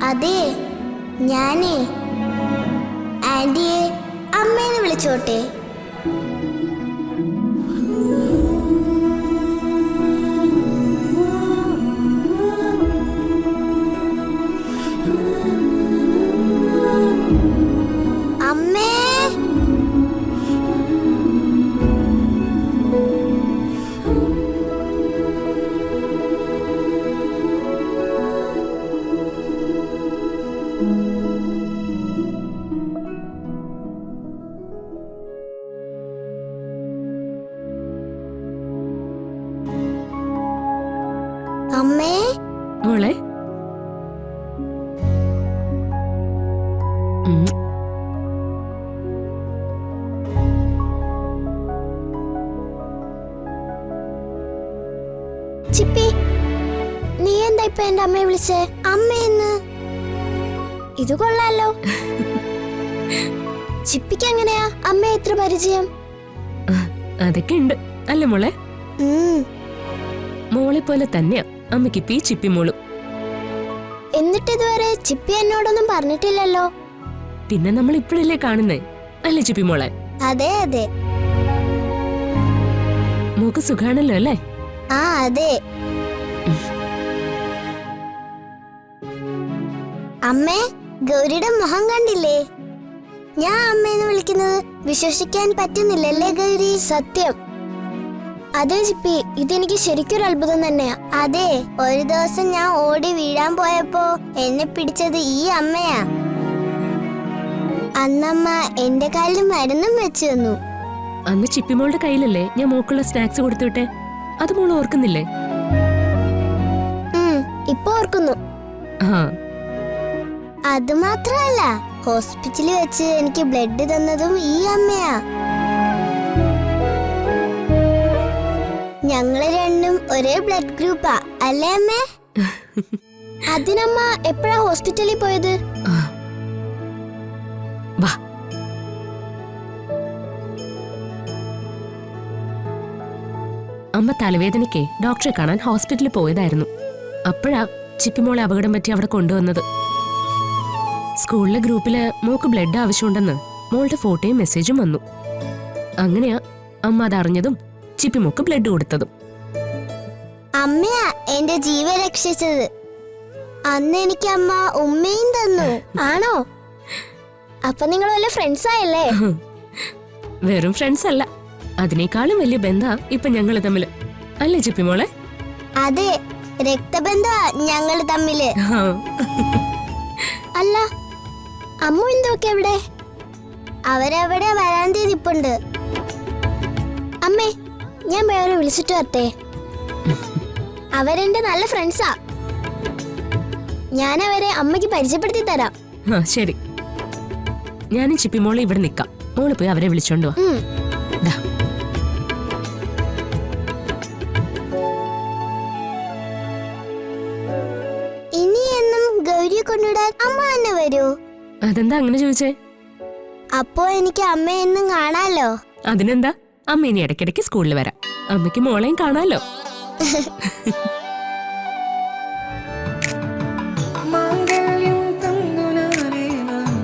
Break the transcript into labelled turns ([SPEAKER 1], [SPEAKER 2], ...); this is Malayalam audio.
[SPEAKER 1] അതെ, ഞാനേ ആന്റിയെ അമ്മേനെ വിളിച്ചോട്ടെ? അമ്മേ, അമ്മേ,
[SPEAKER 2] മോളെ.
[SPEAKER 1] ചിപ്പി, നീ എന്താ ഇപ്പൊ എന്റെ അമ്മയെ വിളിച്ചേ? അമ്മയെന്ന്? ഇത് കൊള്ളാലോ. ചിപ്പിക്ക് എങ്ങനെയാ അമ്മയെ എത്ര പരിചയം?
[SPEAKER 2] അതൊക്കെ ഉണ്ട് അല്ലേ മോളെ? മോളെ പോലെ തന്നെയാ അമ്മയ്ക്ക് ഇപ്പൊ ഈ ചിപ്പി മോളും.
[SPEAKER 1] എന്നിട്ട് ഇതുവരെ ചിപ്പി എന്നോടൊന്നും പറഞ്ഞിട്ടില്ലല്ലോ.
[SPEAKER 2] പിന്നെ നമ്മൾ ഇപ്പോഴല്ലേ കാണുന്നേ, അല്ലേ ചിപ്പി മോളെ?
[SPEAKER 1] അതെ അതെ.
[SPEAKER 2] മോക്ക് സുഖാണല്ലോ അല്ലേ?
[SPEAKER 1] ആ അതെ. അമ്മേ, ഗൗരിയുടെ മുഖം കണ്ടില്ലേ? ഞാൻ അമ്മേന്ന് വിളിക്കുന്നത് വിശ്വസിക്കാൻ പറ്റുന്നില്ലല്ലേ ഗൗരി? സത്യം. അതെ ചിപ്പി, ഇതെനിക്ക് ശരിക്കൊരു അത്ഭുതം തന്നെയാ. അതെ, ഒരു ദിവസം ഞാൻ ഓടി വീഴാൻ പോയപ്പോ എന്നെ പിടിച്ചത് ഈ അമ്മയാ. അന്നമ്മ എന്റെ കാലിൽ മരുന്നും വെച്ചു തന്നു.
[SPEAKER 2] അന്ന് ചിപ്പിമോളുടെ കയ്യിലല്ലേ ഞാൻ മോക്കുള്ള സ്നാക്സ് കൊടുത്തുവിട്ടെ? അത് മോള് ഓർക്കുന്നില്ലേ?
[SPEAKER 1] ഇപ്പൊ ഓർക്കുന്നു.
[SPEAKER 2] ആ,
[SPEAKER 1] അത് മാത്രമല്ല, ഹോസ്പിറ്റലിൽ വെച്ച് എനിക്ക് ബ്ലഡ് തന്നതും ഈ അമ്മയാ. ഞങ്ങള് രണ്ടും ഒരേ ബ്ലഡ് ഗ്രൂപ്പാ അല്ലേ അമ്മേ? അതിനമ്മ എപ്പോഴാ ഹോസ്പിറ്റലിൽ പോയത്?
[SPEAKER 2] വാ. അമ്മ തലവേദനയ്ക്ക് ഡോക്ടറെ കാണാൻ ഹോസ്പിറ്റലിൽ പോയതായിരുന്നു. അപ്പോഴാ ചിപ്പിമോളെ അപകടം പറ്റി അവിടെ കൊണ്ടുവന്നത്. സ്കൂളിലെ ഗ്രൂപ്പില് മോക്ക് ബ്ലഡ് ആവശ്യമുണ്ടെന്ന് മോളുടെ ഫോട്ടോയും മെസ്സേജും വന്നു. അങ്ങനെയാ അമ്മ അതറിഞ്ഞതും ചിപ്പിമോക്ക് ബ്ലഡ് കൊടുത്തതും.
[SPEAKER 1] അമ്മയാ എന്റെ ജീവൻ രക്ഷിച്ചത്. അന്ന് എനിക്ക് അമ്മ ഉമ്മയും തന്നു. ആണോ? അപ്പൊ നിങ്ങൾ വല്ല ഫ്രണ്ട്സ് ആയല്ലേ?
[SPEAKER 2] വെറും ഫ്രണ്ട്സ് അല്ല, അതിനേക്കാളും വലിയ ബന്ധാ ഇപ്പൊ ഞങ്ങള് തമ്മില്, അല്ലേ ചിപ്പിമോളെ?
[SPEAKER 1] അതെ, രക്തബന്ധമാ ഞങ്ങള് തമ്മില്. അല്ല, അമ്മ എന്തൊക്കെ എവിടെ? അവരവിടെ വരാന്തിരിപ്പുണ്ട്. അമ്മേ, ഞാൻ വേറെ വിളിച്ചിട്ട് വരട്ടെ? അവരെന്റെ നല്ല ഫ്രണ്ട്സാ. ഞാൻ അവരെ അമ്മയ്ക്ക് പരിചയപ്പെടുത്തി തരാം.
[SPEAKER 2] ശരി, ഞാനും ചിപ്പിമോളെ ഇവിടെ നിക്കാം. മോള് പോയി അവരെ വിളിച്ചോണ്ട് വാ.
[SPEAKER 1] ഇനി എന്നും ഗൗരിയെ കൊണ്ടുവിടാൻ അമ്മ തന്നെ വരൂ?
[SPEAKER 2] അതെന്താ അങ്ങനെ ചോദിച്ചേ?
[SPEAKER 1] അപ്പോ എനിക്ക് അമ്മയെ എന്നും കാണാലോ.
[SPEAKER 2] അതിനെന്താ, അമ്മ ഇനി ഇടയ്ക്കിടയ്ക്ക് സ്കൂളിൽ വരാം. അമ്മയ്ക്ക് മോളെയും കാണാലോ.